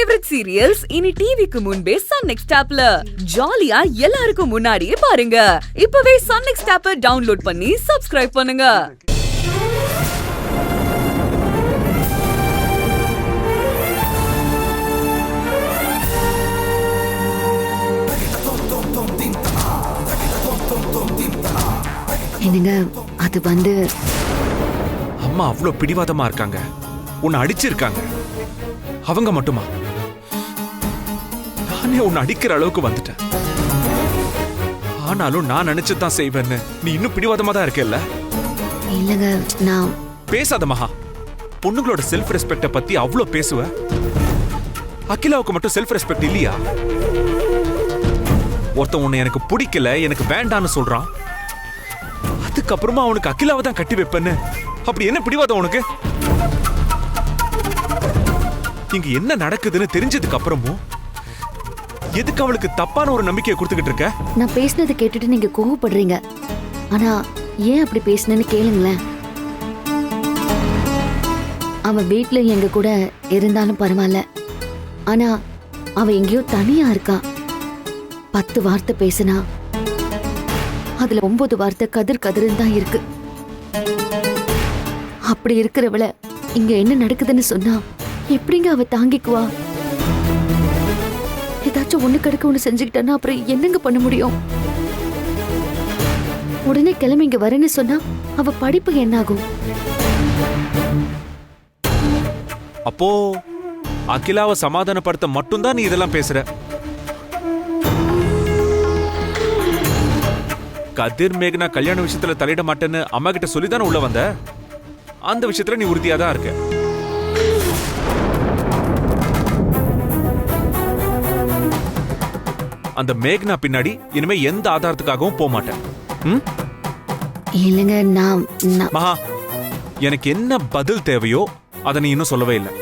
Favourite serials இனி டிவிக்கு முன்பே சன் நெக்ஸ்ட் ஆப்ல ஜாலியா எல்லாருக்கும் முன்னாடியே பாருங்க. இப்பவே சன் நெக்ஸ்ட் ஆப்பை டவுன்லோட் பண்ணி சப்ஸ்கிரைப் பண்ணுங்க. என்னங்க அது வந்து அம்மா அவ்வளவு பிடிவாதமா இருக்காங்க, உன்னை அடிச்சிருக்காங்க. அவங்க மட்டுமா? நானே உன்னை அடிக்கிற அளவுக்கு வந்துட்டேன். ஆனாலும் நான் நினைச்சுதான் செய்வேன்னு நீ இன்னும் பிடிவாதமா தான் இருக்கல்ல? இல்லங்க நான் பேசாத மகா. பொண்ணுங்களோட செல்ஃப் ரெஸ்பெக்ட பத்தி அவ்வளவு பேசுவ. அகிலாவுக்கு மட்டும் செல்ஃப் ரெஸ்பெக்ட் இல்லையா? ஒருத்தன் உன்னை எனக்கு பிடிக்கல, எனக்கு வேண்டான்னு சொல்றான். அதுக்கப்புறமா அவனுக்கு அகிலாவை தான் கட்டி வைப்பேன்னு அப்படி என்ன பிடிவாதம் உனக்கு? இங்க என்ன நடக்குதுன்னு தெரிஞ்சதுக்கு அப்புறமும் எதுக்கு அவளுக்கு தப்பான ஒரு நம்பிக்கையை கொடுத்துக்கிட்டு இருக்க? நான் பேசினதை கேட்டுட்டு நீங்க கோவப்படுறீங்க. ஆனா ஏன் அப்படி பேசினேன்னு கேளுங்களேன். அவ வீட்டுல எங்க கூட இருந்தாலும் பரவாயில்ல. ஆனா அவ எங்கேயோ தனியா இருக்கா. 10 வார்த்தை பேசினா அதுல 9 வார்த்தை கதிர் கதிர்ன்னு தான் இருக்கு. அப்படி இருக்கிறவள இங்க என்ன நடக்குதுன்னு சொன்னா எப்படிங்க அவ தாங்கிக்குவா? ஏதாச்சும் ஒண்ணு கடுக்க ஒண்ணு செஞ்சுக்கிட்டானா அப்புறம் என்னங்க பண்ண முடியும்? உடனே கிளம்பி இங்க வரேன்னு சொன்னா அவ படிப்பு என்ன ஆகும்? அப்போ அகிலாவை சமாதானப்படுத்த மட்டும்தான் நீ இதெல்லாம் பேசுற. கதிர் மேகனா கல்யாண விஷயத்துல தலையிட மாட்டேன்னு அம்மா கிட்ட சொல்லிதானே உள்ள வந்த. அந்த விஷயத்துல நீ உறுதியா தான் இருக்க. அந்த மேகனா பின்னாடி இனிமே எந்த ஆதாரத்துக்காகவும் போக மாட்டேன். இல்லைங்க நான் மகா, எனக்கு என்ன பதில் தேவையோ அதை நீ இன்னும் சொல்லவே இல்லை.